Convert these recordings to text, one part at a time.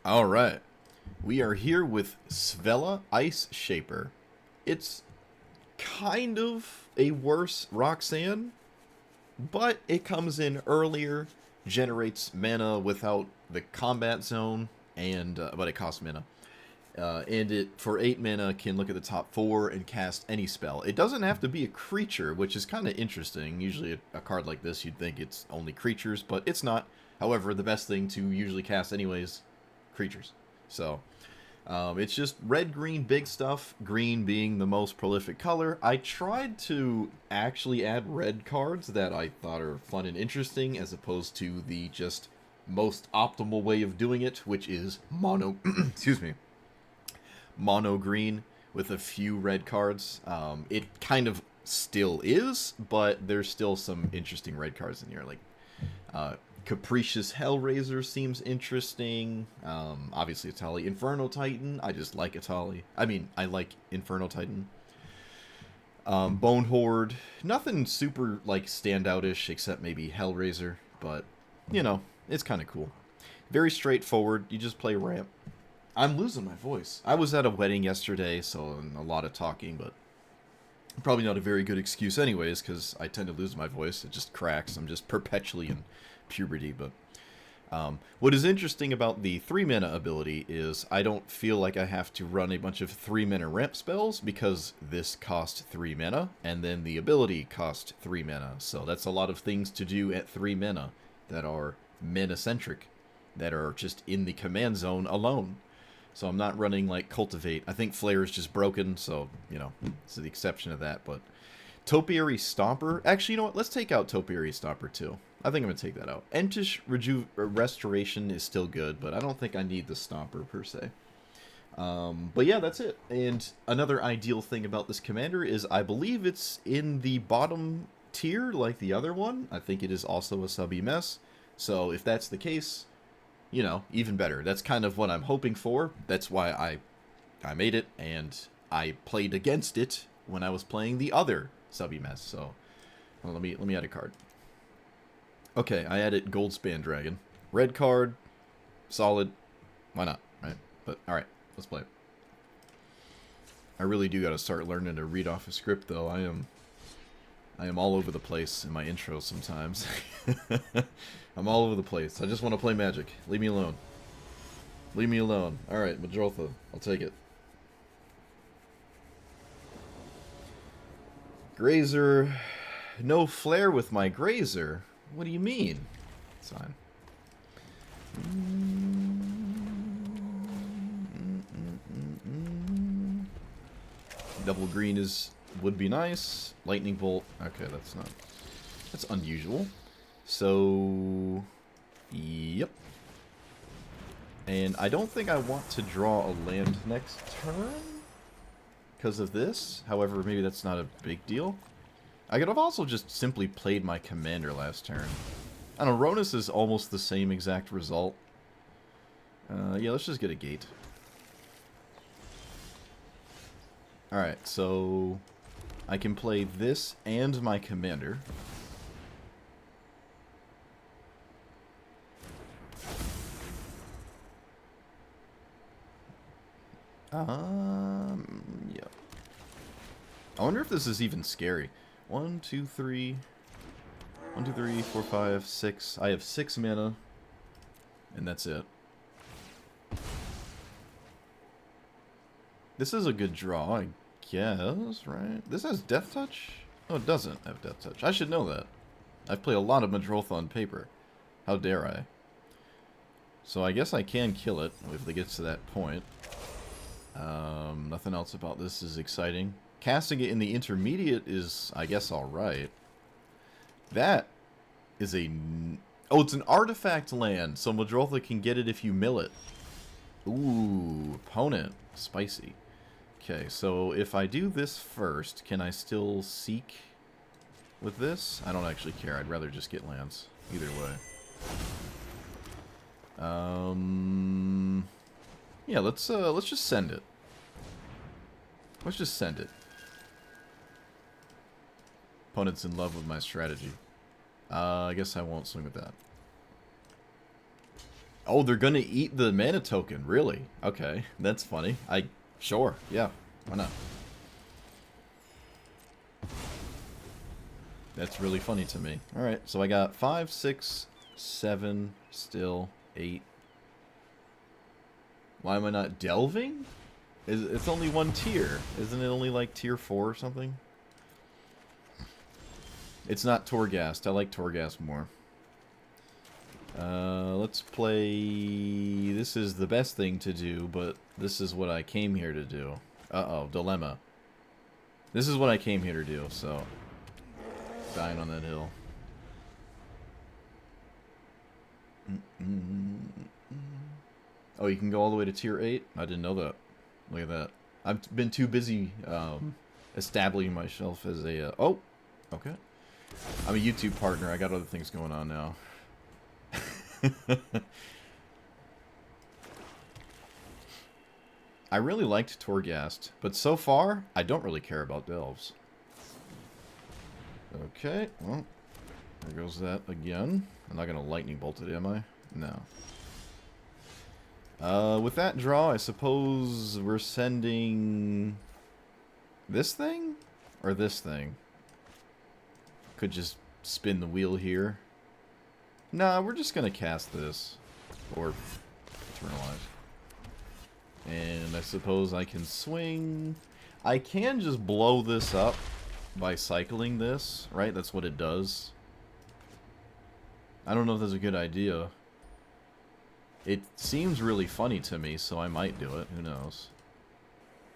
Alright, we are here with Svella Ice Shaper. It's kind of a worse Roxanne, but it comes in earlier, generates mana without the combat zone, and but it costs mana. And it, for 8 mana, can look at the top 4 and cast any spell. It doesn't have to be a creature, which is kind of interesting. Usually a card like this, you'd think it's only creatures, but it's not. However, the best thing to usually cast anyways, creatures. So, it's just red, green, big stuff, green being the most prolific color. I tried to actually add red cards that I thought are fun and interesting, as opposed to the just most optimal way of doing it, which is mono, excuse me, mono green with a few red cards. It kind of still is, but there's still some interesting red cards in here, like Capricious Hellraiser seems interesting. Obviously Atali. Inferno Titan, I just like Atali. I like Inferno Titan. Bone Horde, nothing super like standoutish except maybe Hellraiser, but you know, it's kind of cool. Very straightforward. You just play ramp. I'm losing my voice. I was at a wedding yesterday, so a lot of talking, but probably not a very good excuse anyways, because I tend to lose my voice. It just cracks. I'm just perpetually in puberty. But what is interesting about the 3 mana ability is I don't feel like I have to run a bunch of 3 mana ramp spells, because this costs 3 mana, and then the ability costs 3 mana. So that's a lot of things to do at 3 mana that are mana-centric, that are just in the command zone alone. So I'm not running like Cultivate. I think Flare is just broken, so, you know, it's the exception of that. But Topiary Stomper, actually, you know what? Let's take out Topiary Stomper too. I think I'm going to take that out. Entish Restoration is still good, but I don't think I need the Stomper per se. But yeah, that's it. And another ideal thing about this commander is I believe it's in the bottom tier like the other one. I think it is also a sub-EMS. So if that's the case, you know, even better. That's kind of what I'm hoping for. That's why I made it, and I played against it when I was playing the other sub-EMS. So, well, let me add a card. Okay, I added Goldspan Dragon. Red card, solid. Why not, right? But, alright, let's play it. I really do gotta start learning to read off a script, though. I am all over the place in my intro sometimes. I'm all over the place. I just want to play Magic. Leave me alone. Leave me alone. Alright, Madrotha. I'll take it. Grazer. No flare with my Grazer? What do you mean? It's fine. Double green would be nice. Lightning Bolt. Okay, that's unusual. So, yep. And I don't think I want to draw a land next turn because of this. However, maybe that's not a big deal. I could have also just simply played my commander last turn. I don't know, Ronus is almost the same exact result. Yeah, let's just get a gate. Alright, so I can play this and my commander. Yeah. I wonder if this is even scary. 1, 2, 3. 1, 2, 3, 4, 5, 6. I have 6 mana. And that's it. This is a good draw, I guess, right? This has Death Touch? Oh, it doesn't have Death Touch. I should know that. I've played a lot of Madrotha on paper. How dare I? So I guess I can kill it if it gets to that point. Nothing else about this is exciting. Casting it in the intermediate is, I guess, alright. That is a... Oh, it's an artifact land, so Madrotha can get it if you mill it. Ooh, opponent. Spicy. Okay, so if I do this first, can I still seek with this? I don't actually care. I'd rather just get lands. Either way. Yeah, let's just send it. Let's just send it. Opponent's in love with my strategy. I guess I won't swing with that. Oh, they're gonna eat the mana token. Really? Okay, that's funny. Sure, yeah, why not? That's really funny to me. All right, so I got 5, 6, 7, still 8. Why am I not delving? It's only one tier. Isn't it only like tier 4 or something? It's not Torghast. I like Torghast more. Let's play... This is the best thing to do, but this is what I came here to do. Uh-oh, dilemma. This is what I came here to do, so... Dying on that hill. Oh, you can go all the way to tier 8? I didn't know that. Look at that. I've been too busy establishing myself as a... oh! Okay. I'm a YouTube partner. I got other things going on now. I really liked Torghast, but so far, I don't really care about Delves. Okay, well, there goes that again. I'm not going to lightning bolt it, am I? No. With that draw, I suppose we're sending this thing? Or this thing? Could just spin the wheel here. Nah, we're just going to cast this. Or Eternalize. And I suppose I can swing. I can just blow this up by cycling this, right? That's what it does. I don't know if that's a good idea. It seems really funny to me, so I might do it. Who knows?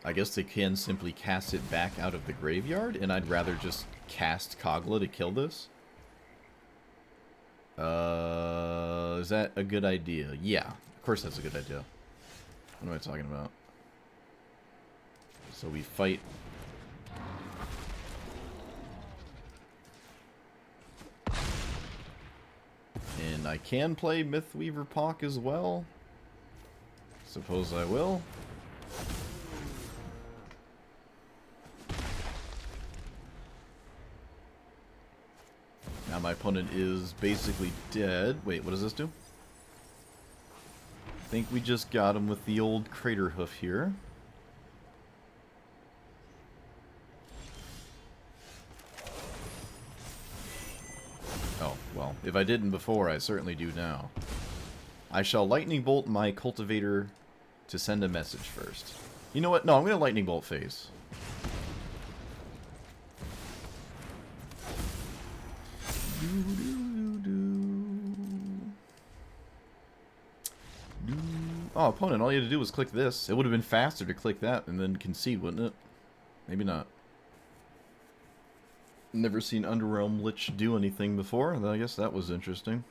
I guess they can simply cast it back out of the graveyard, and I'd rather just cast Kogla to kill this. Is that a good idea? Yeah, of course that's a good idea. What am I talking about? So we fight. And I can play Mythweaver Pock as well. Suppose I will. Now my opponent is basically dead. Wait, what does this do? I think we just got him with the old Crater Hoof here. Oh, well, if I didn't before, I certainly do now. I shall Lightning Bolt my Cultivator to send a message first. You know what? No, I'm going to Lightning Bolt phase. Oh, opponent, all you had to do was click this. It would have been faster to click that and then concede, wouldn't it? Maybe not. Never seen Underrealm Lich do anything before. I guess that was interesting.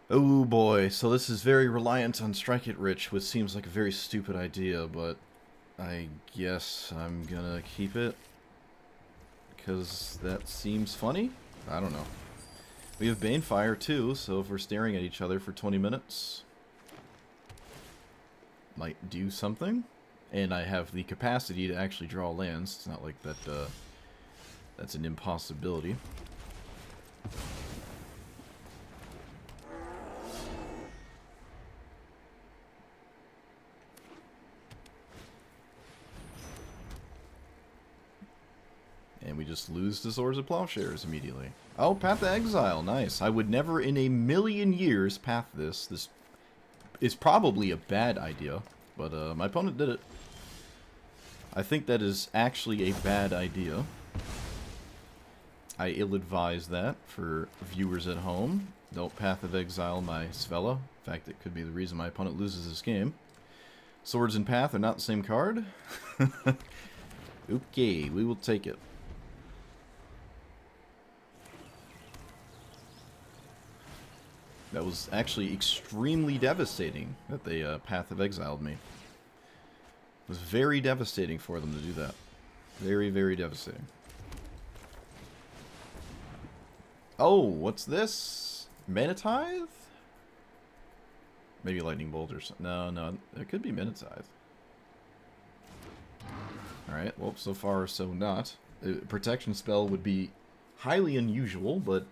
Oh boy, so this is very reliant on Strike It Rich, which seems like a very stupid idea, but I guess I'm gonna keep it. Because that seems funny? I don't know. We have Banefire too, so if we're staring at each other for 20 minutes... might do something. And I have the capacity to actually draw lands. It's not like that, that's an impossibility. And we just lose the Swords of Plowshares immediately. Oh, Path to Exile, nice. I would never in a million years path this. This is probably a bad idea, but my opponent did it. I think that is actually a bad idea. I ill-advise that for viewers at home. Don't Path of Exile my Svella. In fact, it could be the reason my opponent loses this game. Swords and Path are not the same card. Okay, we will take it. That was actually extremely devastating that they Path of Exiled me. It was very devastating for them to do that. Very, very devastating. Oh, what's this? Mana Tithe? Maybe Lightning Bolt or something. No, it could be Mana Tithe. Alright, well, so far, so not. A protection spell would be highly unusual, but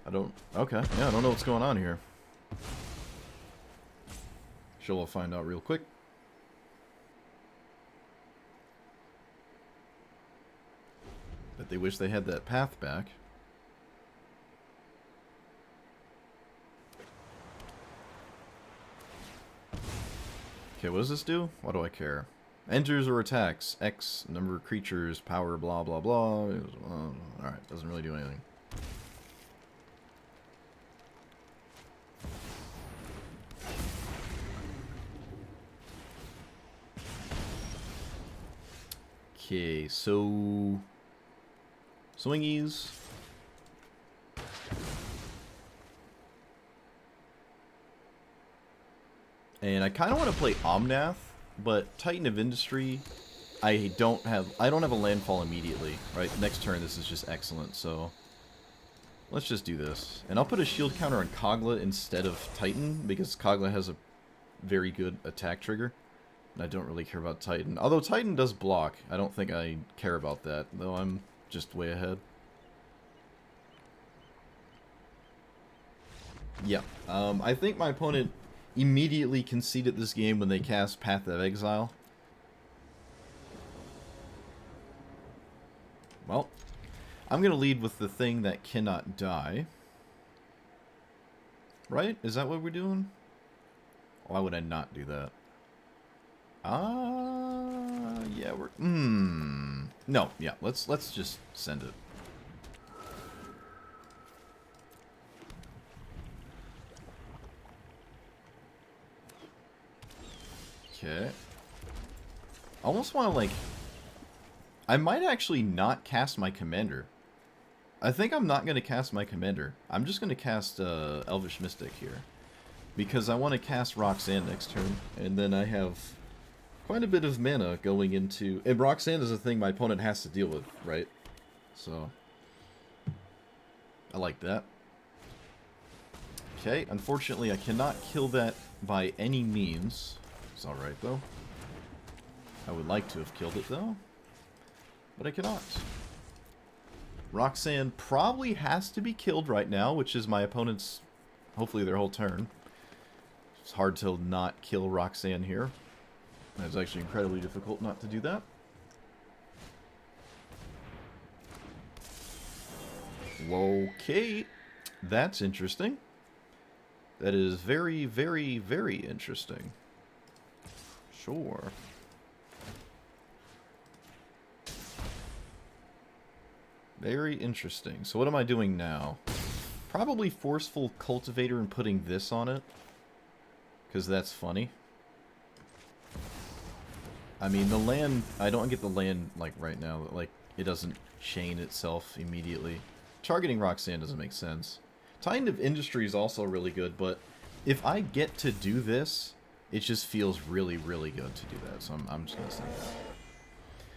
I don't... Okay, yeah, I don't know what's going on here. Sure, we'll find out real quick. But they wish they had that path back. Okay, what does this do? Why do I care? Enters or attacks. X number of creatures, power, blah, blah, blah. Alright, doesn't really do anything. Okay, so... Swingies. And I kind of want to play Omnath, but Titan of Industry, I don't have a landfall immediately, right? Next turn, this is just excellent, so let's just do this. And I'll put a shield counter on Kogla instead of Titan, because Kogla has a very good attack trigger. And I don't really care about Titan. Although Titan does block, I don't think I care about that, though I'm just way ahead. Yeah, I think my opponent immediately conceded this game when they cast Path of Exile. Well, I'm going to lead with the thing that cannot die. Right? Is that what we're doing? Why would I not do that? Yeah, we're... No, yeah, let's just send it. Okay. I almost want to, like... I might actually not cast my commander. I think I'm not going to cast my commander. I'm just going to cast Elvish Mystic here. Because I want to cast Roxanne next turn. And then I have quite a bit of mana going into... And Roxanne is a thing my opponent has to deal with, right? So... I like that. Okay, unfortunately I cannot kill that by any means. It's alright, though. I would like to have killed it, though. But I cannot. Roxanne probably has to be killed right now, which is my opponent's, hopefully, their whole turn. It's hard to not kill Roxanne here. It's actually incredibly difficult not to do that. Okay. That's interesting. That is very, very, very interesting. Sure. Very interesting. So what am I doing now? Probably Forceful Cultivator and putting this on it. Because that's funny. I mean, the land... I don't get the land, like, right now. Like, it doesn't chain itself immediately. Targeting Roxanne doesn't make sense. Titan of Industry is also really good, but if I get to do this... It just feels really, really good to do that, so I'm just going to send that.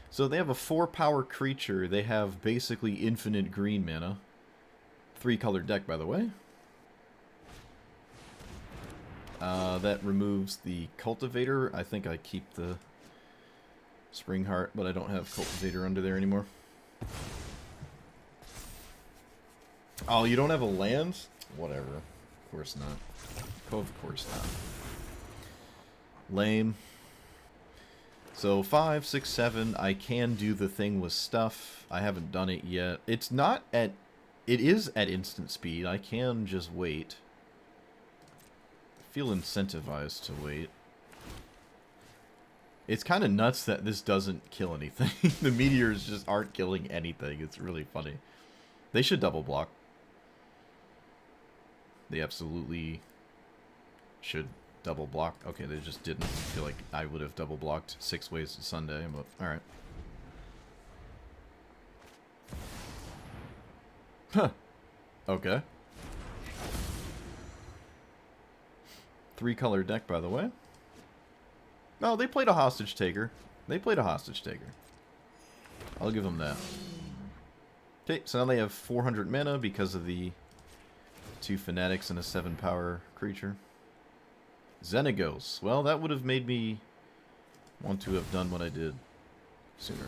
So they have a 4-power creature. They have basically infinite green mana. 3-color deck, by the way. That removes the Cultivator. I think I keep the Spring Heart, but I don't have Cultivator under there anymore. Oh, you don't have a land? Whatever. Of course not. Of course not. Lame. So 5, 6, 7, I can do the thing with stuff. I haven't done it yet. It's not at... It is at instant speed. I can just wait. I feel incentivized to wait. It's kind of nuts that this doesn't kill anything. The meteors just aren't killing anything. It's really funny. They should double block. They absolutely should double block. Okay, they just didn't. I feel like I would have double blocked 6 ways to Sunday, but alright. Huh. Okay. 3-color deck, by the way. No, they played a Hostage Taker. They played a Hostage Taker. I'll give them that. Okay, so now they have 400 mana because of the 2 Fanatics and a 7-power creature. Xenagos. Well, that would have made me want to have done what I did sooner.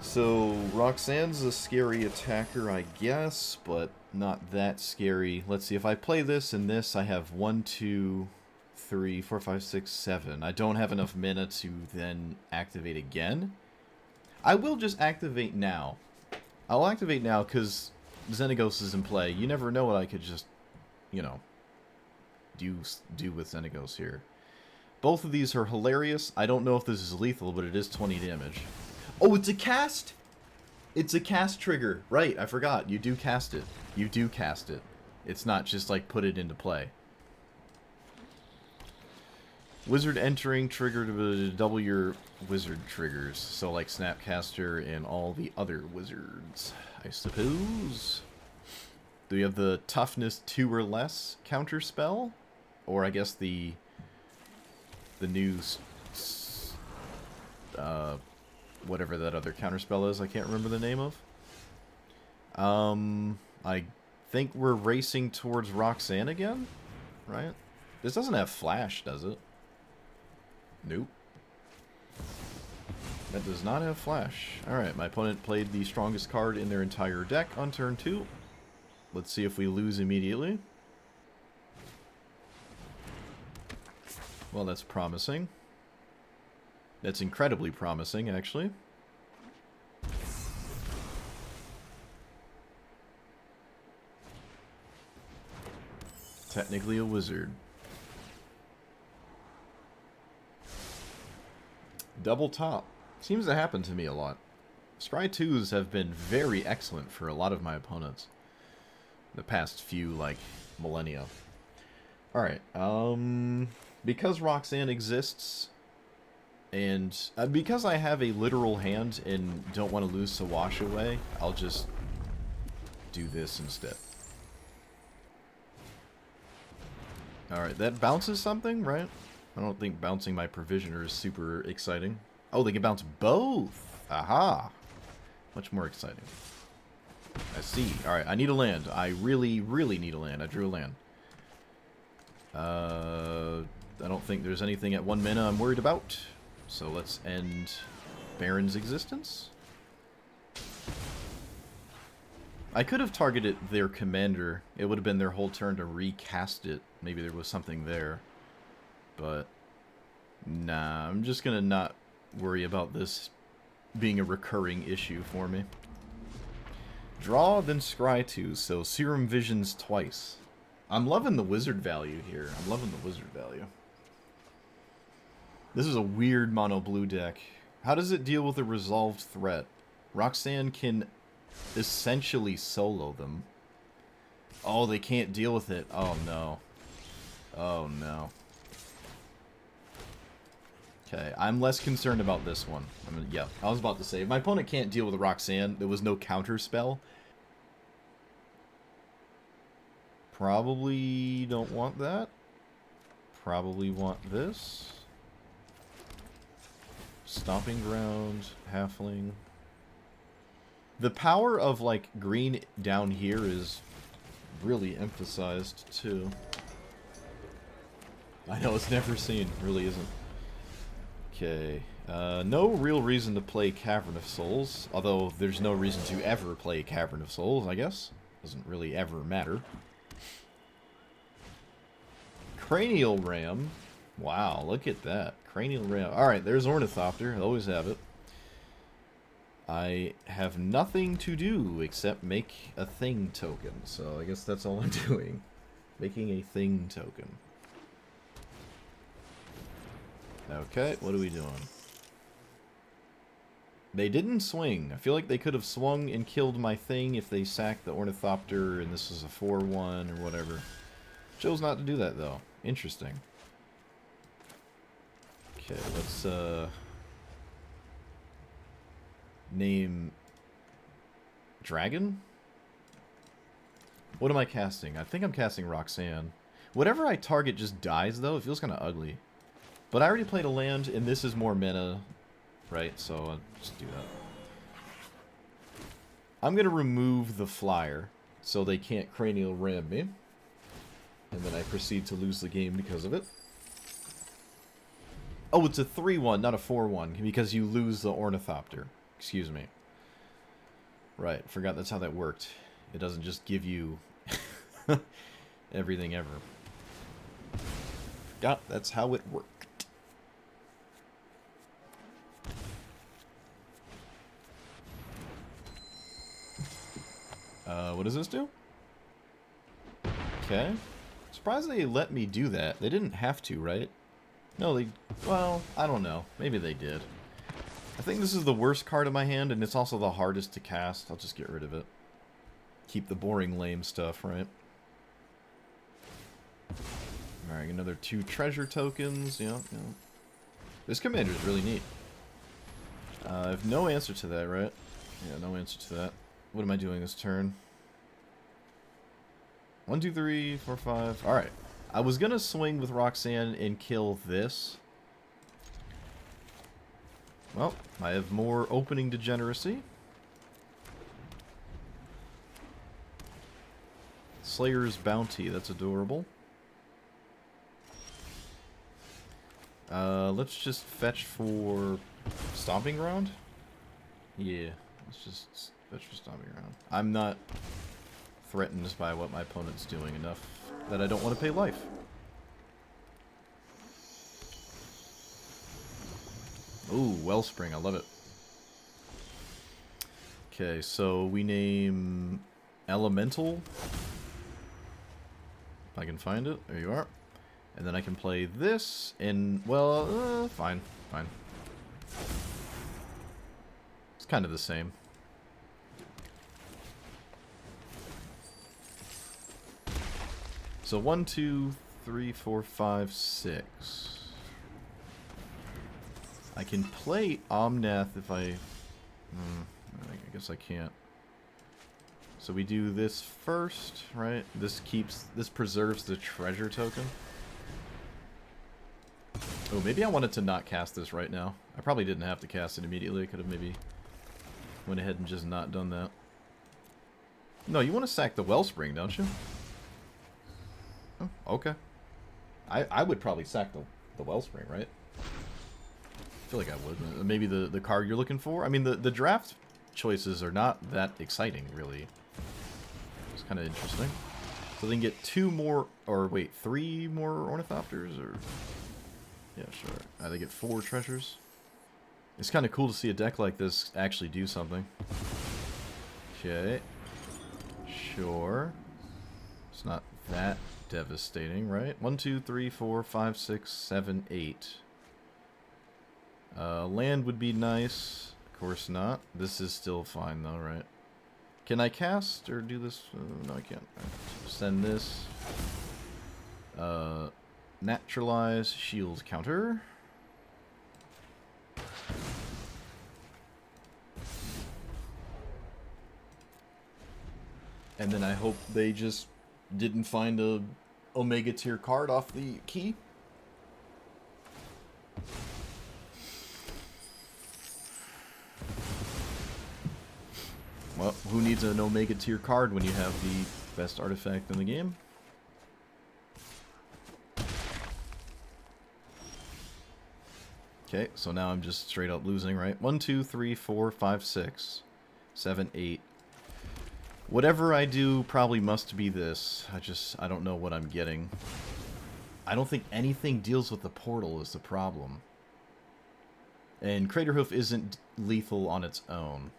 So, Roxanne's a scary attacker, I guess, but not that scary. Let's see, if I play this and this, I have 1, 2, 3, 4, 5, 6, 7. I don't have enough mana to then activate again. I will just activate now. I'll activate now because Xenagos is in play. You never know what I could just, you know, do with Xenagos here. Both of these are hilarious. I don't know if this is lethal, but it is 20 damage. Oh, it's a cast! It's a cast trigger. Right, I forgot. You do cast it. You do cast it. It's not just like put it into play. Wizard entering trigger to double your wizard triggers. So like Snapcaster and all the other wizards, I suppose. Do you have the toughness 2 or less counter spell? Or I guess the new whatever that other counter spell is, I can't remember the name of. I think we're racing towards Roxanne again, right? This doesn't have flash, does it? Nope. That does not have flash. Alright, my opponent played the strongest card in their entire deck on turn 2. Let's see if we lose immediately. Well, that's promising. That's incredibly promising, actually. Technically a wizard. Double top. Seems to happen to me a lot. Scry 2s have been very excellent for a lot of my opponents. The past few, like, millennia. Alright, because Roxanne exists, and because I have a literal hand and don't want to lose to Wash Away, I'll just do this instead. Alright, that bounces something, right? I don't think bouncing my Provisioner is super exciting. Oh, they can bounce both! Aha! Much more exciting. I see. Alright, I need a land. I really, really need a land. I drew a land. I don't think there's anything at 1 mana I'm worried about. So let's end Baron's existence. I could have targeted their commander. It would have been their whole turn to recast it. Maybe there was something there. But, nah, I'm just gonna not worry about this being a recurring issue for me. Draw, then scry 2, so Serum Visions twice. I'm loving the wizard value here. I'm loving the wizard value. This is a weird mono blue deck. How does it deal with a resolved threat? Roxanne can essentially solo them. Oh, they can't deal with it. Oh, no. Oh, no. Okay, I'm less concerned about this one. Yeah, I was about to say, if my opponent can't deal with Roxanne, there was no counter spell. Probably don't want that. Probably want this. Stomping Ground, Halfling. The power of, like, green down here is really emphasized, too. I know, it's never seen. Really isn't. Okay. No real reason to play Cavern of Souls. Although, there's no reason to ever play Cavern of Souls, I guess. Doesn't really ever matter. Cranial Ram. Wow, look at that. Cranial Ram. Alright, there's Ornithopter. I always have it. I have nothing to do except make a thing token. So I guess that's all I'm doing. Making a thing token. Okay, what are we doing? They didn't swing. I feel like they could have swung and killed my thing if they sacked the Ornithopter and this was a 4-1 or whatever. Chose not to do that, though. Interesting. Okay, let's, name... Dragon? What am I casting? I think I'm casting Roxanne. Whatever I target just dies, though. It feels kind of ugly. But I already played a land, and this is more mana, right? So I'll just do that. I'm going to remove the flyer, so they can't cranial ram me. And then I proceed to lose the game because of it. Oh, it's a 3-1, not a 4-1, because you lose the Ornithopter. Excuse me. Right, forgot that's how that worked. It doesn't just give you everything ever. That's how it worked. What does this do? Okay. Surprised they let me do that. They didn't have to, right? No, they... Well, I don't know. Maybe they did. I think this is the worst card in my hand, and it's also the hardest to cast. I'll just get rid of it. Keep the boring, lame stuff, right? Alright, another 2 treasure tokens. Yeah. This commander is really neat. I have no answer to that, right? Yeah, no answer to that. What am I doing this turn? 1, 2, 3, 4, 5. Alright. I was gonna swing with Roxanne and kill this. Well, I have more opening degeneracy. Slayer's Bounty, that's adorable. Let's just fetch for Stomping Ground? Yeah, let's just fetch for Stomping Ground. I'm not threatened by what my opponent's doing enough that I don't want to pay life. Ooh, Wellspring, I love it. Okay, so we name Elemental. If I can find it. There you are. And then I can play this, and, well, fine. It's kind of the same. So 1, 2, 3, 4, 5, 6. I can play Omnath if I guess I can't. So we do this first, right? This preserves the treasure token. Oh, maybe I wanted to not cast this right now. I probably didn't have to cast it immediately. I could have maybe went ahead and just not done that. No, you want to sack the Wellspring, don't you? Oh, okay. I would probably sack the Wellspring, right? I feel like I would. Maybe the card you're looking for? I mean, the draft choices are not that exciting, really. It's kind of interesting. So they can get 2 more, or wait, 3 more Ornithopters, or... Yeah, sure. They get 4 treasures. It's kind of cool to see a deck like this actually do something. Okay. Sure. It's not that devastating, right? 1, 2, 3, 4, 5, 6, 7, 8. Land would be nice. Of course not. This is still fine, though, right? Can I cast or do this? No, I can't. Right. Send this. Naturalize, shield counter. And then I hope they just didn't find a Omega tier card off the key. Well, who needs an Omega tier card when you have the best artifact in the game? Okay, so now I'm just straight up losing, right? 1, 2, 3, 4, 5, 6, 7, 8. Whatever I do probably must be this. I don't know what I'm getting. I don't think anything deals with the portal is the problem. And Craterhoof isn't lethal on its own.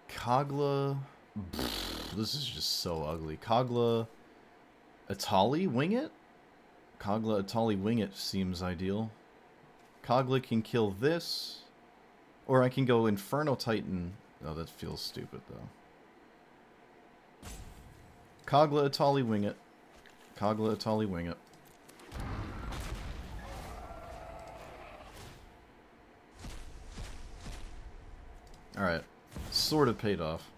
Kogla... This is just so ugly. Kogla... Atali? Wing it? Kogla Atali Wing It seems ideal. Kogla can kill this. Or I can go Inferno Titan. Oh, that feels stupid, though. Kogla Atali Wing It. Kogla Atali Wing It. Alright. Sort of paid off.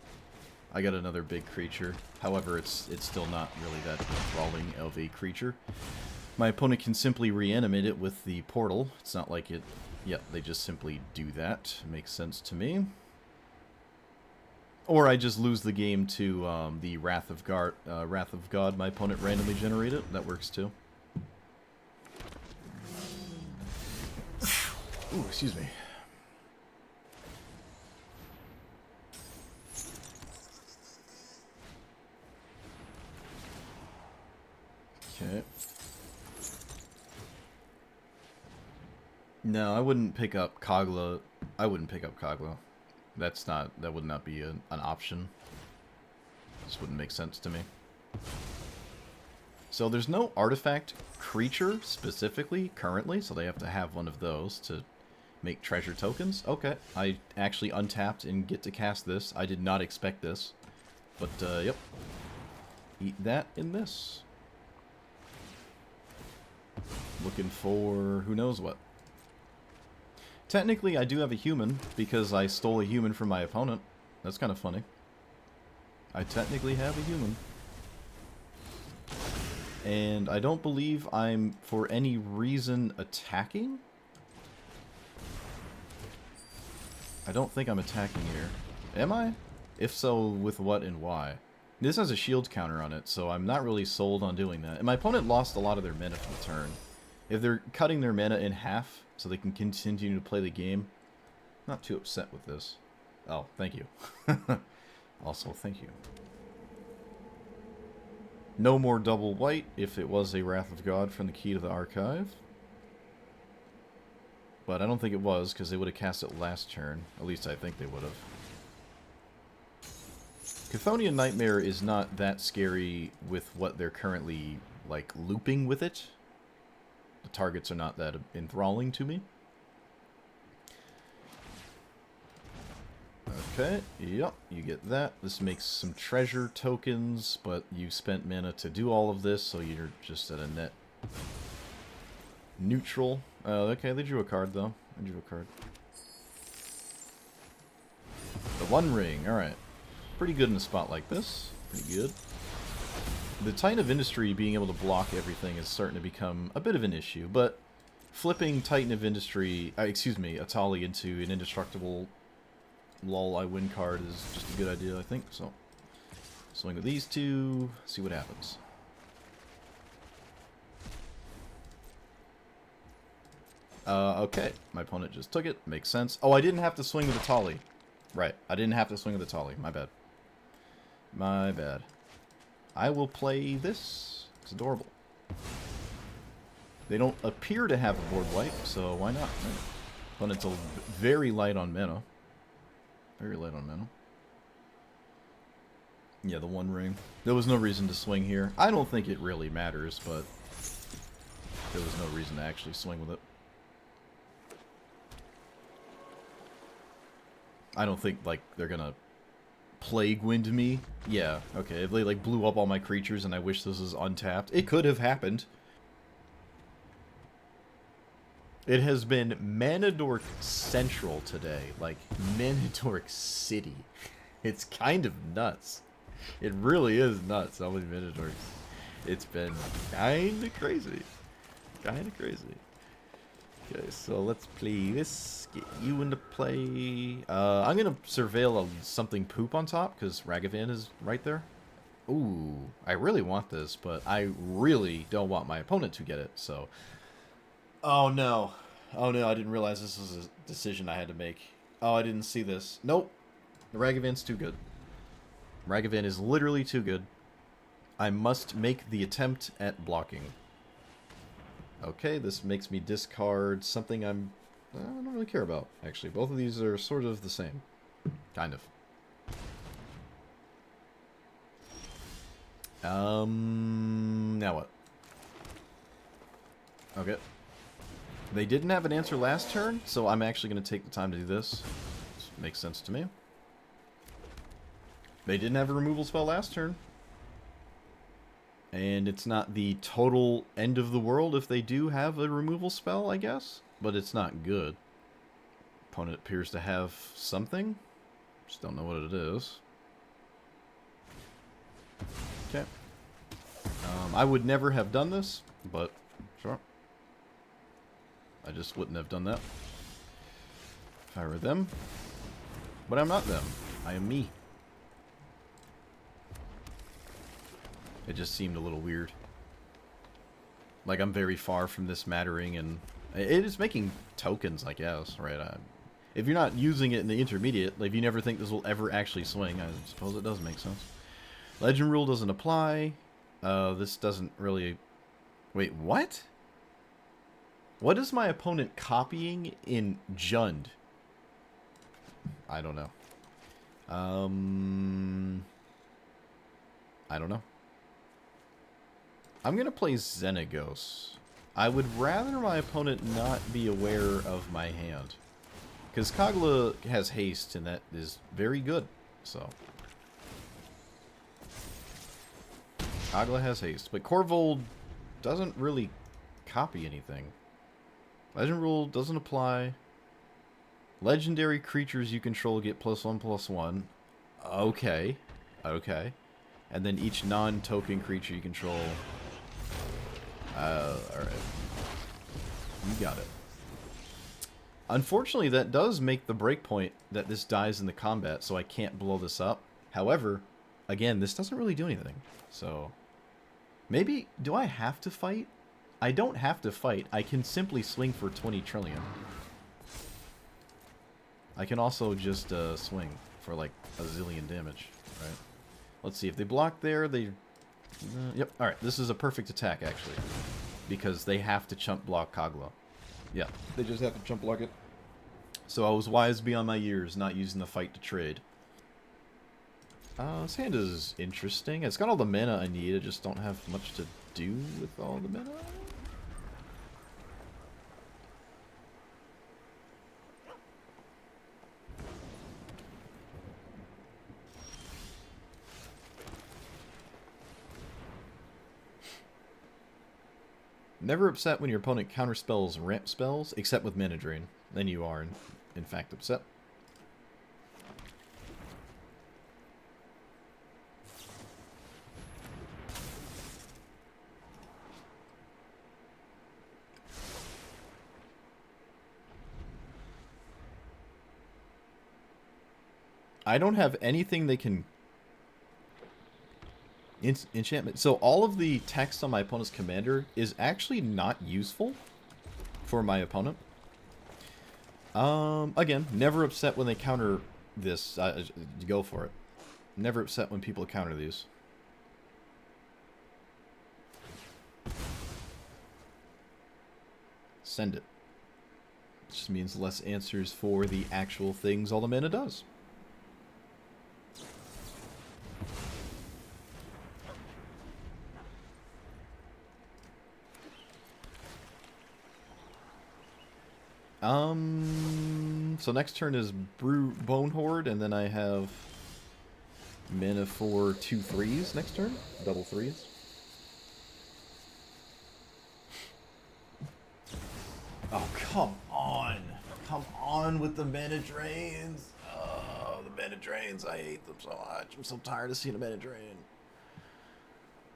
I got another big creature. However, it's still not really that enthralling of a creature. My opponent can simply reanimate it with the portal. It's not like it... Yeah, they just simply do that. Makes sense to me. Or I just lose the game to the Wrath of God my opponent randomly generated. That works too. Ooh, excuse me. Okay. No, I wouldn't pick up Kogla. I wouldn't pick up Kogla. That would not be an option. This wouldn't make sense to me. So there's no artifact creature specifically currently, so they have to have one of those to make treasure tokens. Okay, I actually untapped and get to cast this. I did not expect this. But, yep. Eat that in this. Looking for who knows what. Technically, I do have a human, because I stole a human from my opponent. That's kind of funny. I technically have a human. And I don't believe I'm, for any reason, attacking? I don't think I'm attacking here. Am I? If so, with what and why? This has a shield counter on it, so I'm not really sold on doing that. And my opponent lost a lot of their mana from the turn. If they're cutting their mana in half, so they can continue to play the game, I'm not too upset with this. Oh, thank you. Also, thank you. No more double white if it was a Wrath of God from the Key to the Archive. But I don't think it was, because they would have cast it last turn. At least I think they would have. Chthonian Nightmare is not that scary with what they're currently, like, looping with it. The targets are not that enthralling to me. Okay, yep, you get that. This makes some treasure tokens, but you spent mana to do all of this, so you're just at a net neutral. Okay, they drew a card, though. I drew a card. The One Ring, alright. Pretty good in a spot like this. Pretty good. The Titan of Industry being able to block everything is starting to become a bit of an issue, but flipping Titan of Industry, Atali into an indestructible lol I win card is just a good idea, I think. So, swing with these two, see what happens. Okay, my opponent just took it, makes sense. Oh, I didn't have to swing with Atali. Right, I didn't have to swing with Atali, my bad. My bad. I will play this. It's adorable. They don't appear to have a board wipe, so why not? Right? Opponent's very light on mana. Very light on mana. Yeah, the One Ring. There was no reason to swing here. I don't think it really matters, but there was no reason to actually swing with it. I don't think, like, they're gonna Plague Wind me. Yeah, okay, if they, like, blew up all my creatures and I wish this was untapped, it could have happened. It has been Manadork Central today. Like, Manadork City. It's kind of nuts. It really is nuts how many Manadorks. It's been kind of crazy. Kind of crazy. Okay, so let's play this. Get you into play. I'm going to surveil something poop on top, because Ragavan is right there. Ooh, I really want this, but I really don't want my opponent to get it, so... Oh no. Oh no, I didn't realize this was a decision I had to make. Oh, I didn't see this. Nope. Ragavan's too good. Ragavan is literally too good. I must make the attempt at blocking. Okay, this makes me discard something I don't really care about, actually. Both of these are sort of the same. Kind of. Now what? Okay. They didn't have an answer last turn, so I'm actually going to take the time to do this. This makes sense to me. They didn't have a removal spell last turn. And it's not the total end of the world if they do have a removal spell, I guess. But it's not good. Opponent appears to have something. Just don't know what it is. Okay. I would never have done this, but sure. I just wouldn't have done that if I were them. But I'm not them. I am me. It just seemed a little weird. Like, I'm very far from this mattering, and it is making tokens, I guess, right? If you're not using it in the intermediate, like, if you never think this will ever actually swing, I suppose it does make sense. Legend rule doesn't apply. This doesn't really Wait, what? What is my opponent copying in Jund? I don't know. I don't know. I'm going to play Xenagos. I would rather my opponent not be aware of my hand. Because Kogla has haste, and that is very good. So. Kogla has haste. But Corvold doesn't really copy anything. Legend rule doesn't apply. Legendary creatures you control get +1/+1. Okay. Okay. And then each non-token creature you control... alright. You got it. Unfortunately, that does make the breakpoint that this dies in the combat, so I can't blow this up. However, again, this doesn't really do anything. So, maybe... Do I have to fight? I don't have to fight. I can simply swing for 20 trillion. I can also just swing for like a zillion damage, right? Let's see, if they block there, they... yep, alright, this is a perfect attack, actually. Because they have to chump block Kogla. Yeah, they just have to chump block it. So I was wise beyond my years, not using the fight to trade. This hand is interesting. It's got all the mana I need, I just don't have much to do with all the mana. Never upset when your opponent counterspells ramp spells, except with mana drain. Then you are, in fact, upset. I don't have anything they can... enchantment. So all of the text on my opponent's commander is actually not useful for my opponent. Again, never upset when they counter this. Go for it. Never upset when people counter these. Send it. It just means less answers for the actual things all the mana does. So next turn is Bone Horde, and then I have mana for 2 3s next turn. Double 3s. Oh, come on. Come on with the mana drains. Oh, the mana drains. I hate them so much. I'm so tired of seeing a mana drain.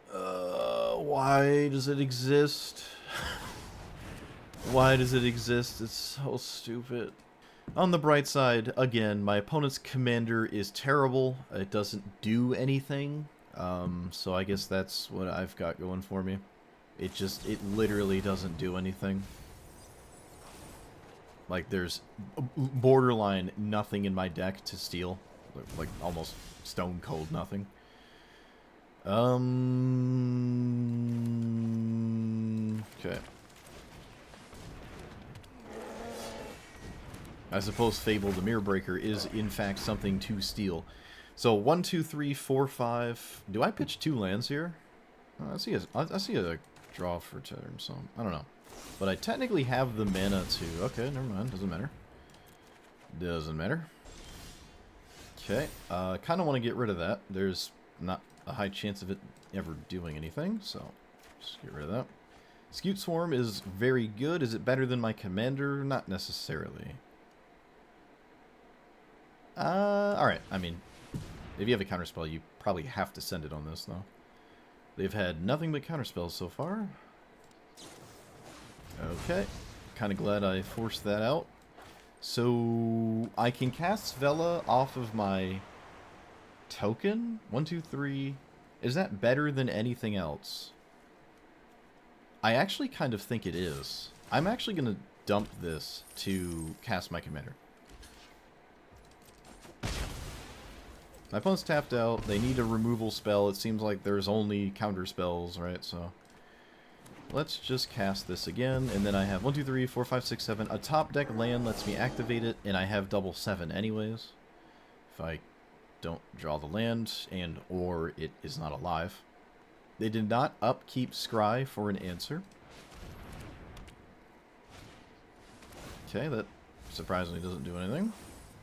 Why does it exist? Why does it exist? It's so stupid. On the bright side, again, my opponent's commander is terrible. It doesn't do anything. So I guess that's what I've got going for me. It literally doesn't do anything. Like, there's borderline nothing in my deck to steal. Like, almost stone cold nothing. Okay. I suppose Fable the Mirror Breaker is, in fact, something to steal. So, 1, 2, 3, 4, 5... Do I pitch 2 lands here? I see a draw for turn, so I don't know. But I technically have the mana to... Okay, never mind. Doesn't matter. Doesn't matter. Okay. Kind of want to get rid of that. There's not a high chance of it ever doing anything, so just get rid of that. Scute Swarm is very good. Is it better than my commander? Not necessarily. Alright, I mean, if you have a counterspell, you probably have to send it on this, though. They've had nothing but counterspells so far. Okay, kind of glad I forced that out. So, I can cast Svella off of my token? 1, 2, 3. Is that better than anything else? I actually kind of think it is. I'm actually going to dump this to cast my commander. My opponent's tapped out. They need a removal spell. It seems like there's only counter spells, right? So let's just cast this again, and then I have 1, 2, 3, 4, 5, 6, 7. A top deck land lets me activate it, and I have double 7 anyways. If I don't draw the land, and or it is not alive. They did not upkeep Scry for an answer. Okay, that surprisingly doesn't do anything.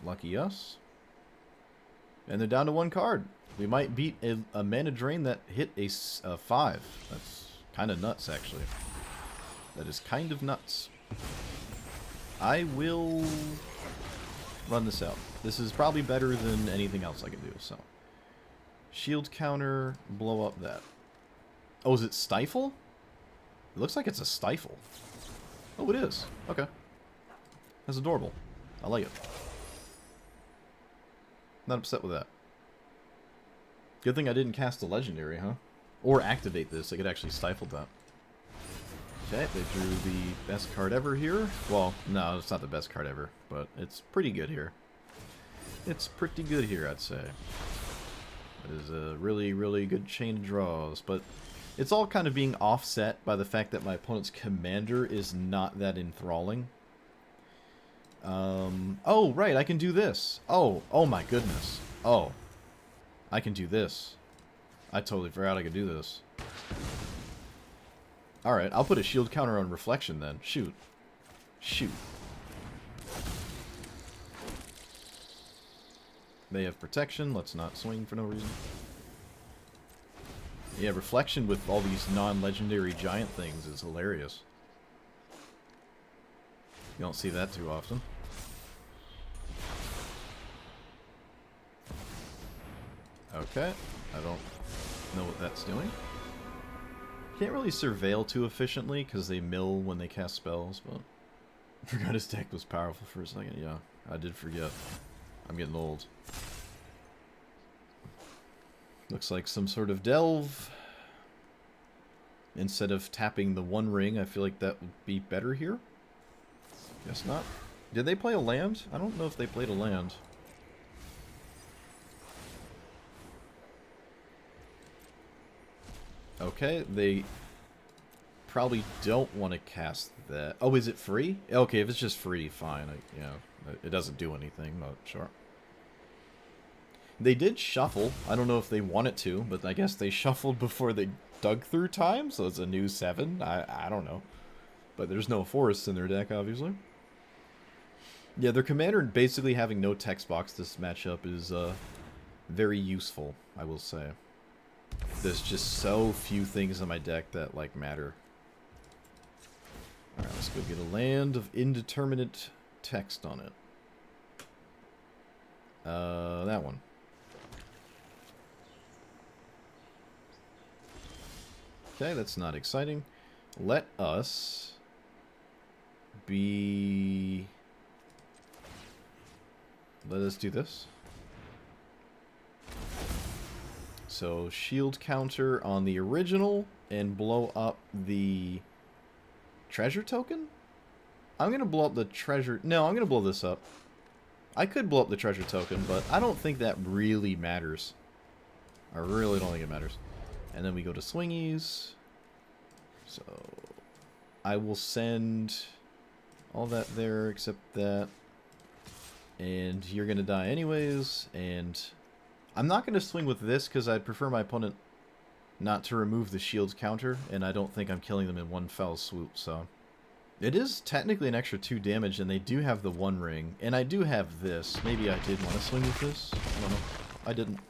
Lucky us. And they're down to 1 card. We might beat a mana drain that hit a 5. That's kind of nuts, actually. That is kind of nuts. I will run this out. This is probably better than anything else I can do, so. Shield counter, blow up that. Oh, is it Stifle? It looks like it's a Stifle. Oh, it is. Okay. That's adorable. I like it. Not upset with that. Good thing I didn't cast a legendary, huh? Or activate this. I could actually stifle that. Okay, they drew the best card ever here. Well, no, it's not the best card ever, but it's pretty good here. It's pretty good here, I'd say. It is a really, really good chain of draws, but it's all kind of being offset by the fact that my opponent's commander is not that enthralling. Oh, right, I can do this. Oh my goodness. Oh, I can do this. I totally forgot I could do this. Alright, I'll put a shield counter on reflection then. Shoot. Shoot. They have protection. Let's not swing for no reason. Yeah, reflection with all these non-legendary giant things is hilarious. You don't see that too often. Okay, I don't know what that's doing. Can't really surveil too efficiently because they mill when they cast spells, but I forgot his deck was powerful for a second. Yeah, I did forget. I'm getting old. Looks like some sort of delve. Instead of tapping the One Ring, I feel like that would be better here. Guess not. Did they play a land? I don't know if they played a land. Okay, they probably don't want to cast that. Oh, is it free? Okay, if it's just free, fine. Yeah, it doesn't do anything, but sure. They did shuffle. I don't know if they wanted to, but I guess they shuffled before they dug through time, so it's a new 7. I don't know. But there's no forests in their deck, obviously. Yeah, their commander basically having no text box this matchup is very useful, I will say. There's just so few things in my deck that, like, matter. Alright, let's go get a land of indeterminate text on it. That one. Okay, that's not exciting. Let us be... Let us do this. So, shield counter on the original and blow up the treasure token? I'm going to blow up the treasure... No, I'm going to blow this up. I could blow up the treasure token, but I don't think that really matters. I really don't think it matters. And then we go to swingies. So, I will send all that there except that. And you're going to die anyways, and... I'm not going to swing with this because I'd prefer my opponent not to remove the shield's counter, and I don't think I'm killing them in one fell swoop, so... It is technically an extra 2 damage, and they do have the One Ring, and I do have this. Maybe I did want to swing with this? I don't know. I didn't.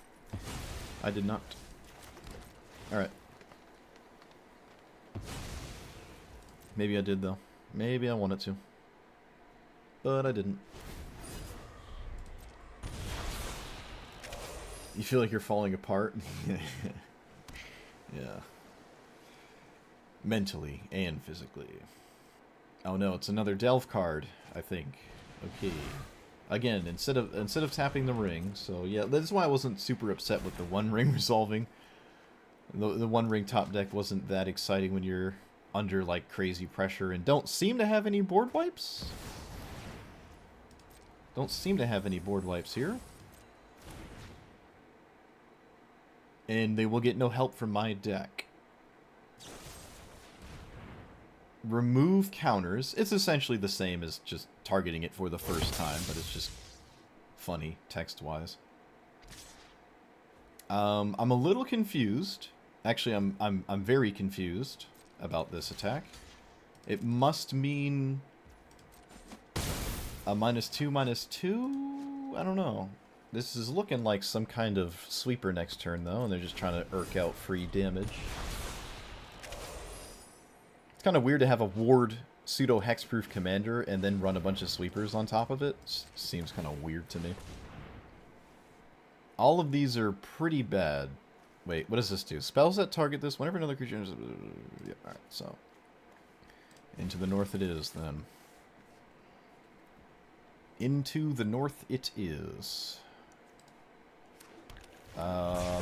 I did not. Alright. Maybe I did, though. Maybe I wanted to. But I didn't. You feel like you're falling apart? Yeah. Mentally and physically. Oh no, it's another delve card, I think. Okay. Again, instead of tapping the ring, so yeah, that's why I wasn't super upset with the One Ring resolving. The One Ring top deck wasn't that exciting when you're under like crazy pressure and don't seem to have any board wipes. Don't seem to have any board wipes here. And they will get no help from my deck. remove counters. It's essentially the same as just targeting it for the first time, but it's just funny text-wise. I'm a little confused. Actually, I'm very confused about this attack. It must mean a -2/-2? I don't know. This is looking like some kind of sweeper next turn, though, and they're just trying to irk out free damage. It's kind of weird to have a ward pseudo-hexproof commander and then run a bunch of sweepers on top of it. Seems kind of weird to me. All of these are pretty bad. Wait, what does this do? Spells that target this whenever another creature... Yeah, alright, so... Into the north it is, then. Into the north it is.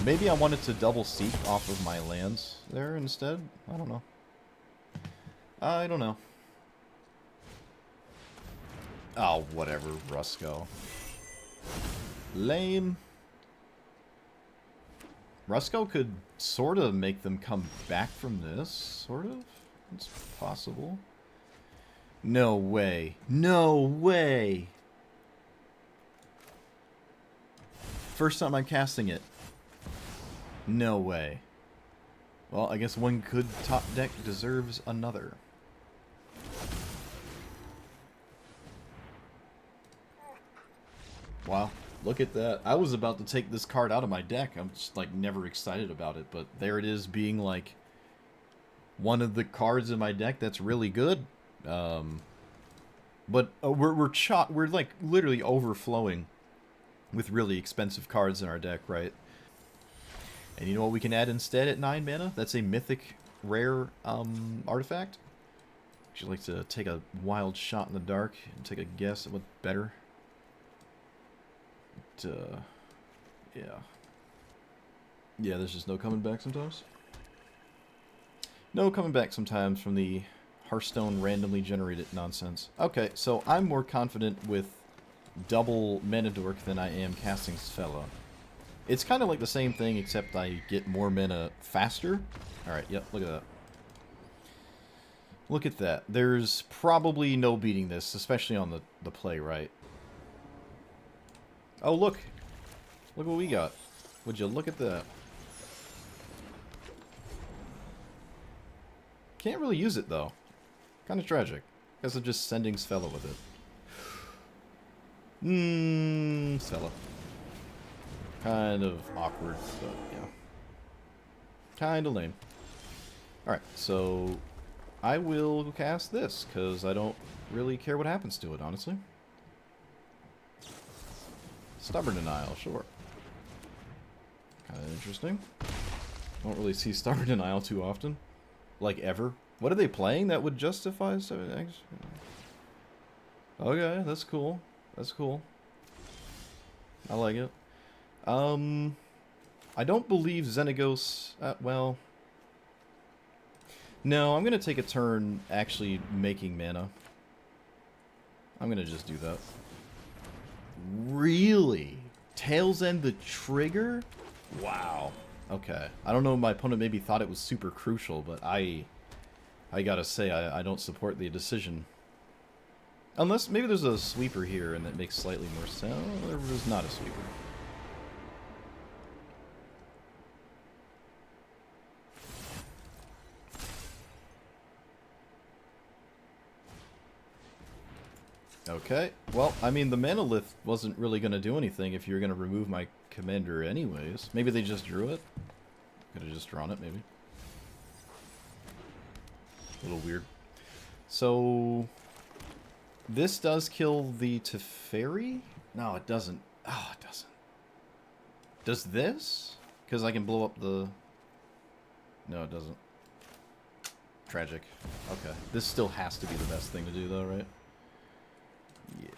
Maybe I wanted to double seek off of my lands there instead? I don't know. I don't know. Oh, whatever, Rusco. Lame. Rusco could sort of make them come back from this, sort of. It's possible. No way. No way! First time I'm casting it. No way. Well, I guess one good top deck deserves another. Wow. Look at that. I was about to take this card out of my deck. I'm just, like, never excited about it. But there it is being, like, one of the cards in my deck that's really good. But we're, like, literally overflowing with really expensive cards in our deck, right? And you know what we can add instead at 9 mana? That's a mythic rare artifact. Would you like to take a wild shot in the dark and take a guess at what's better? Yeah. Yeah, there's just no coming back sometimes. No coming back sometimes from the Hearthstone randomly generated nonsense. Okay, so I'm more confident with double mana dork than I am casting Svella. It's kind of like the same thing, except I get more mana faster. Alright, yep, look at that. Look at that. There's probably no beating this, especially on the play, right? Oh, look. Look what we got. Would you look at that? Can't really use it, though. Kind of tragic. Guess I'm just sending Svella with it. Svella. Kind of awkward, but yeah. Kind of lame. Alright, so I will cast this, because I don't really care what happens to it, honestly. Stubborn Denial, sure. Kind of interesting. Don't really see Stubborn Denial too often. Like, ever. What are they playing that would justify... Okay, that's cool. That's cool. I like it. I don't believe Xenagos... well... No, I'm going to take a turn actually making mana. I'm going to just do that. Really? Tails End the trigger? Wow. Okay. I don't know, my opponent maybe thought it was super crucial, but I gotta say, I don't support the decision. Unless, maybe there's a sweeper here and that makes slightly more sense. There's not a sweeper. Okay, well, I mean, the Manolith wasn't really going to do anything if you're going to remove my commander anyways. Maybe they just drew it? Could have just drawn it, maybe. A little weird. So, this does kill the Teferi? No, it doesn't. Oh, it doesn't. Does this? Because I can blow up the... No, it doesn't. Tragic. Okay. This still has to be the best thing to do, though, right? Yeah.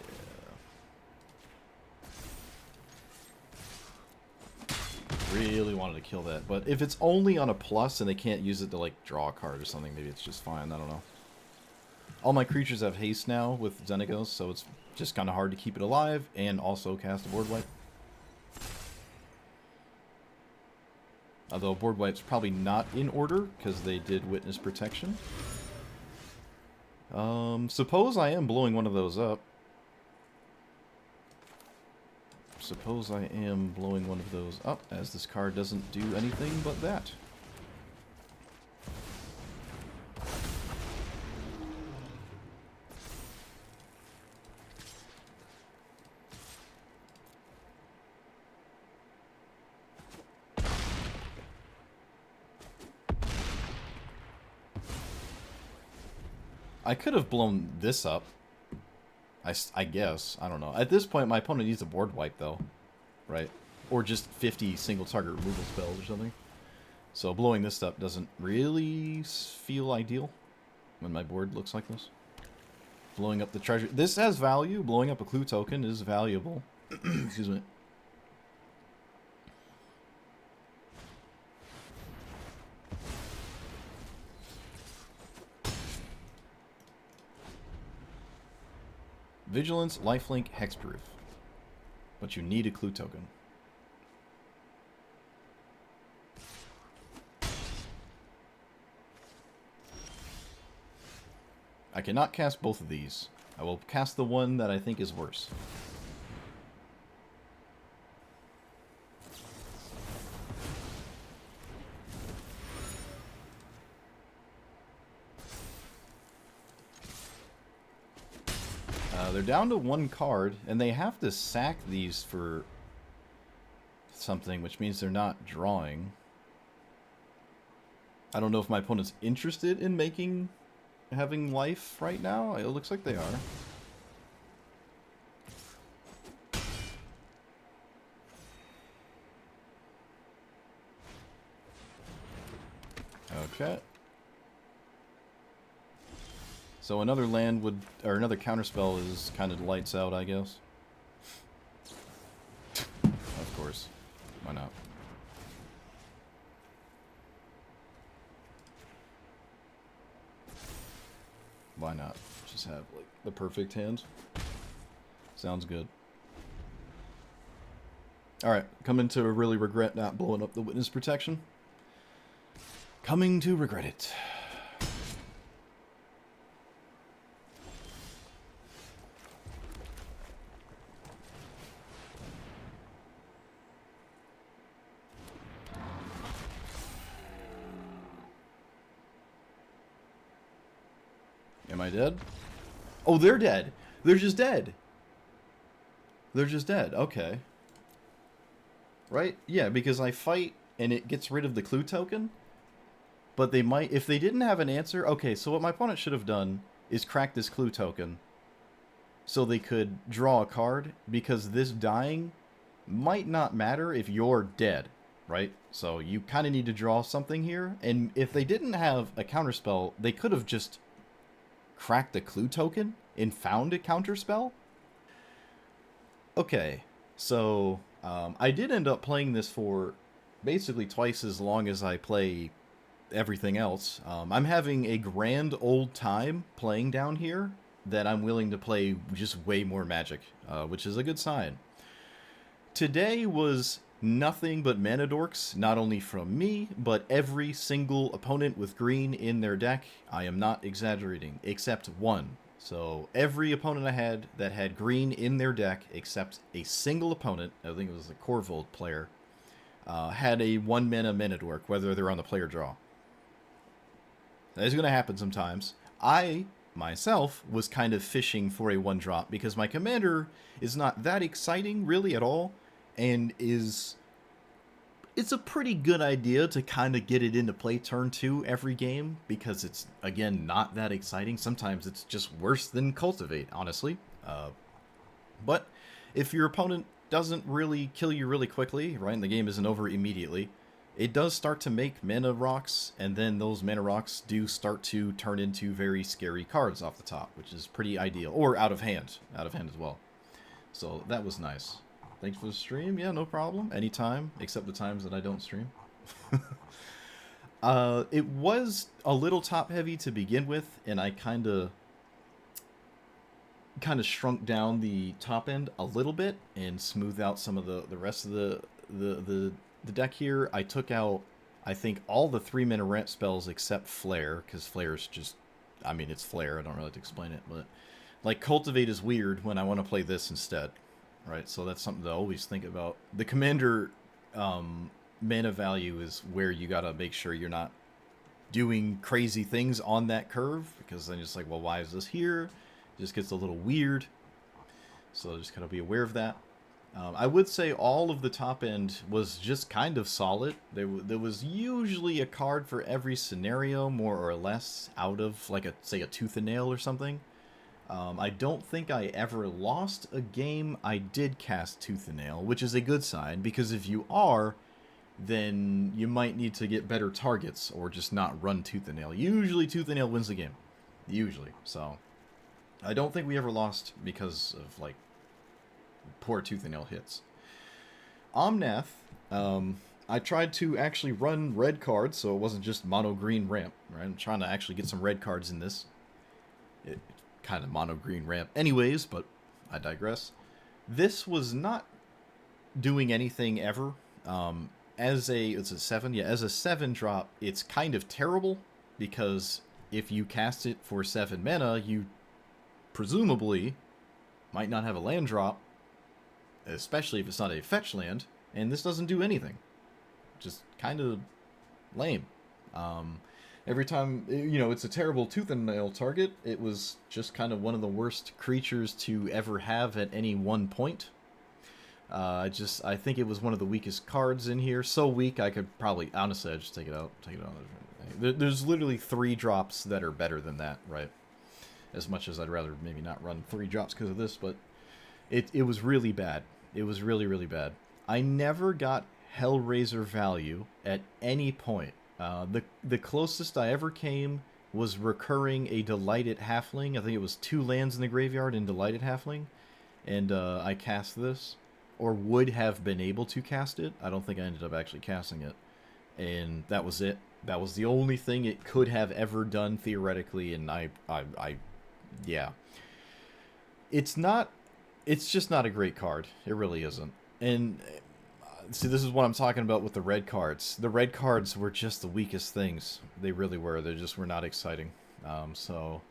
Really wanted to kill that, but if it's only on a plus and they can't use it to, like, draw a card or something, maybe it's just fine. I don't know. All my creatures have haste now with Xenagos, so it's just kind of hard to keep it alive and also cast a board wipe. Although board wipe's probably not in order because they did Witness Protection. Suppose I am blowing one of those up. Suppose I am blowing one of those up, as this card doesn't do anything but that. I could have blown this up. I guess. I don't know. At this point, my opponent needs a board wipe, though. Right? Or just 50 single target removal spells or something. So blowing this up doesn't really feel ideal when my board looks like this. Blowing up the treasure. This has value. Blowing up a clue token is valuable. Excuse me. Vigilance, lifelink, hexproof. But you need a clue token. I cannot cast both of these. I will cast the one that I think is worse. They're down to one card, and they have to sack these for something, which means they're not drawing. I don't know if my opponent's interested in having life right now. It looks like they are. Okay. So another land would, or another counterspell is kind of lights out, I guess. Of course. Why not? Why not? Just have, like, the perfect hand. Sounds good. Alright, coming to really regret not blowing up the witness protection. Coming to regret it. Am I dead? Oh, they're dead. They're just dead. They're just dead. Okay. Right? Yeah, because I fight and it gets rid of the clue token. But they might, if they didn't have an answer. Okay, so what my opponent should have done is crack this clue token so they could draw a card, because this dying might not matter if you're dead, right? So you kind of need to draw something here. And if they didn't have a counterspell, they could have just cracked the clue token and found a counterspell. Okay, so I did end up playing this for basically twice as long as I play everything else. I'm having a grand old time playing down here that I'm willing to play just way more Magic, which is a good sign. Today was nothing but mana dorks, not only from me, but every single opponent with green in their deck. I am not exaggerating, except one. So every opponent I had that had green in their deck, except a single opponent, I think it was the Corvold player, had a 1 mana dork, whether they're on the play or draw. That is going to happen sometimes. I, myself, was kind of fishing for a 1-drop, because my commander is not that exciting, really, at all. And it's a pretty good idea to kind of get it into play turn 2 every game, because it's, again, not that exciting. Sometimes it's just worse than Cultivate, honestly. But if your opponent doesn't really kill you really quickly, right, and the game isn't over immediately, it does start to make mana rocks, and then those mana rocks do start to turn into very scary cards off the top, which is pretty ideal. Or out of hand as well. So that was nice. Thanks for the stream. Yeah, no problem. Anytime, except the times that I don't stream. It was a little top-heavy to begin with, and I kind of shrunk down the top end a little bit and smoothed out some of the rest of the deck here. I took out, I think, all the 3-mana ramp spells except Flare, because Flare's just I mean, it's Flare. I don't really have to explain it, but like Cultivate is weird when I want to play this instead, right? So that's something to always think about. The Commander mana value is where you gotta make sure you're not doing crazy things on that curve, because then it's like, well, why is this here? It just gets a little weird. So just kind of be aware of that. I would say all of the top end was just kind of solid. There was usually a card for every scenario, more or less, out of, like, say, a Tooth and Nail or something. I don't think I ever lost a game I did cast Tooth and Nail, which is a good sign, because if you are, then you might need to get better targets, or just not run Tooth and Nail. Usually Tooth and Nail wins the game. Usually. So, I don't think we ever lost because of, like, poor Tooth and Nail hits. Omnath, I tried to actually run red cards, so it wasn't just mono-green ramp, right? I'm trying to actually get some red cards in this. It kind of mono-green ramp anyways, but I digress. This was not doing anything ever. It's a 7, yeah, as a 7 drop, it's kind of terrible, because if you cast it for 7 mana, you presumably might not have a land drop, especially if it's not a fetch land, and this doesn't do anything. Just kind of lame. Every time, it's a terrible Tooth and Nail target, it was just kind of one of the worst creatures to ever have at any one point. I think it was one of the weakest cards in here. So weak, I could probably, honestly, I'd just take it out. There's literally 3 drops that are better than that, right? As much as I'd rather maybe not run 3 drops because of this, but it was really bad. It was really, really bad. I never got Hellraiser value at any point. The closest I ever came was recurring a Delighted Halfling. I think it was 2 lands in the graveyard in Delighted Halfling. And I cast this, or would have been able to cast it. I don't think I ended up actually casting it. And that was it. That was the only thing it could have ever done theoretically, and yeah. It's just not a great card. It really isn't. And see, this is what I'm talking about with the red cards. The red cards were just the weakest things. They really were. They just were not exciting. So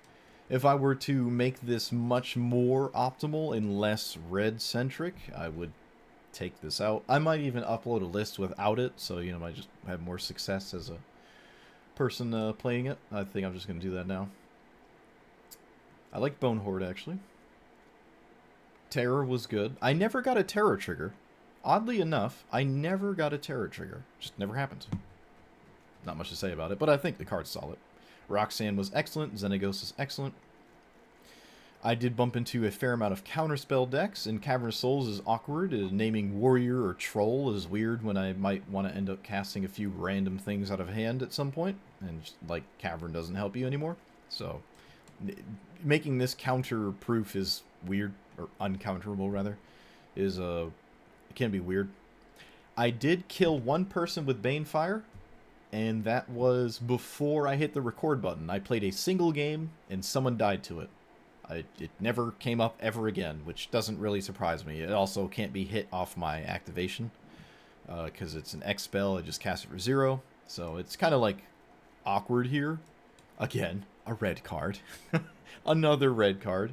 if I were to make this much more optimal and less red-centric, I would take this out. I might even upload a list without it, so, I might just have more success as a person playing it. I think I'm just going to do that now. I like Bone Horde, actually. Terror was good. I never got a Terror trigger. Oddly enough, I never got a Terror trigger. Just never happened. Not much to say about it, but I think the card's solid. Roxanne was excellent. Xenagos is excellent. I did bump into a fair amount of counterspell decks, and Cavern of Souls is awkward. Naming Warrior or Troll is weird when I might want to end up casting a few random things out of hand at some point, and just, like, Cavern doesn't help you anymore. So, making this counter-proof is weird, or uncounterable, rather, it can be weird. I did kill one person with Banefire, and that was before I hit the record button. I played a single game, and someone died to it. It never came up ever again, which doesn't really surprise me. It also can't be hit off my activation, because it's an X spell. I just cast it for 0, so it's kind of like awkward here. Again, a red card. Another red card,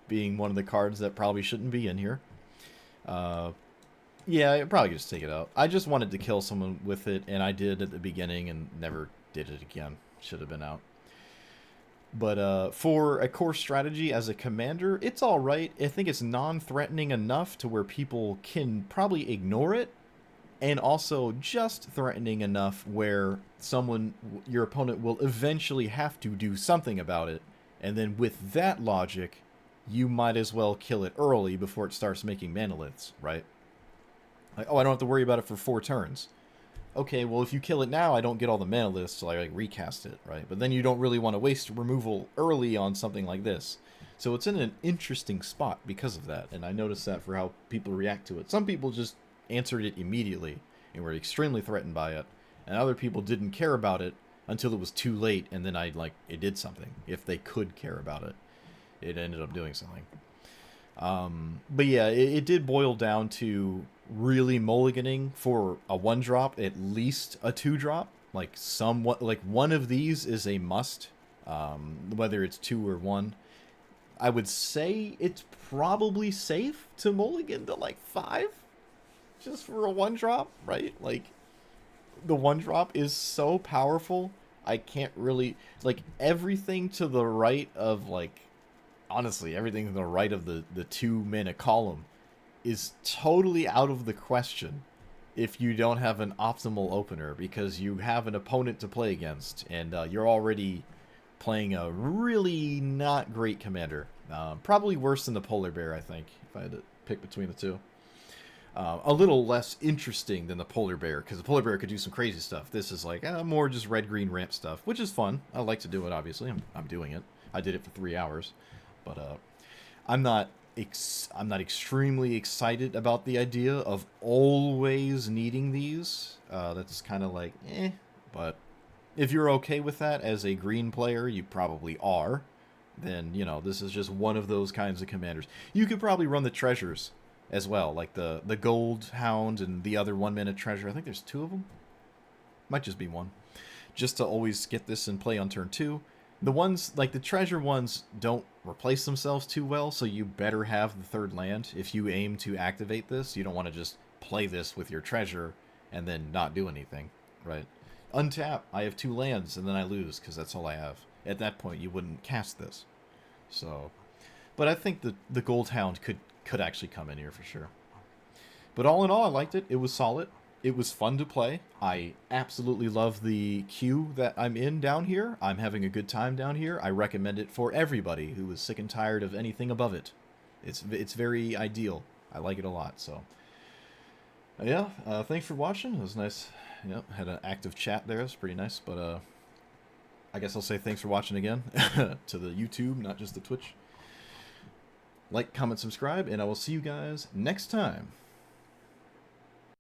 being one of the cards that probably shouldn't be in here. Yeah, I probably could just take it out. I just wanted to kill someone with it, and I did at the beginning and never did it again. Should have been out. But for a core strategy as a commander, it's alright. I think it's non-threatening enough to where people can probably ignore it, and also just threatening enough where your opponent will eventually have to do something about it, and then with that logic, you might as well kill it early before it starts making manoliths, right? Like, oh, I don't have to worry about it for 4 turns. Okay, well, if you kill it now, I don't get all the manoliths, so I recast it, right? But then you don't really want to waste removal early on something like this. So it's in an interesting spot because of that, and I noticed that for how people react to it. Some people just answered it immediately and were extremely threatened by it, and other people didn't care about it until it was too late, and then it did something. If they could care about it, it ended up doing something. But yeah, it did boil down to really mulliganing for a 1-drop, at least a 2-drop. Like one of these is a must. whether it's 2 or 1. I would say it's probably safe to mulligan to like 5, just for a 1-drop, right? Like, the 1-drop is so powerful. I can't really, like, everything to the right of, like, honestly, everything to the right of the 2-mana column is totally out of the question if you don't have an optimal opener, because you have an opponent to play against, and you're already playing a really not great commander. Probably worse than the Polar Bear, I think, if I had to pick between the two. A little less interesting than the Polar Bear, because the Polar Bear could do some crazy stuff. This is like more just red-green ramp stuff, which is fun. I like to do it, obviously. I'm doing it. I did it for 3 hours. But I'm not extremely excited about the idea of always needing these. That's kind of like, eh. But if you're okay with that as a green player, you probably are. Then, you know, this is just one of those kinds of commanders. You could probably run the treasures as well, like the Gold Hound and the other 1-mana treasure. I think there's 2 of them. Might just be 1. Just to always get this in play on turn 2. The ones, like the treasure ones, don't replace themselves too well, so you better have the 3rd land. If you aim to activate this, you don't want to just play this with your treasure and then not do anything, right? Untap, I have 2 lands, and then I lose, because that's all I have. At that point, you wouldn't cast this. So, but I think the Gold Hound could actually come in here for sure. But all in all, I liked it. It was solid. It was fun to play. I absolutely love the queue that I'm in down here. I'm having a good time down here. I recommend it for everybody who is sick and tired of anything above it. It's very ideal. I like it a lot. So, yeah, thanks for watching. It was nice. Yep, had an active chat there. It's pretty nice. But I guess I'll say thanks for watching again to the YouTube, not just the Twitch. Like, comment, subscribe, and I will see you guys next time.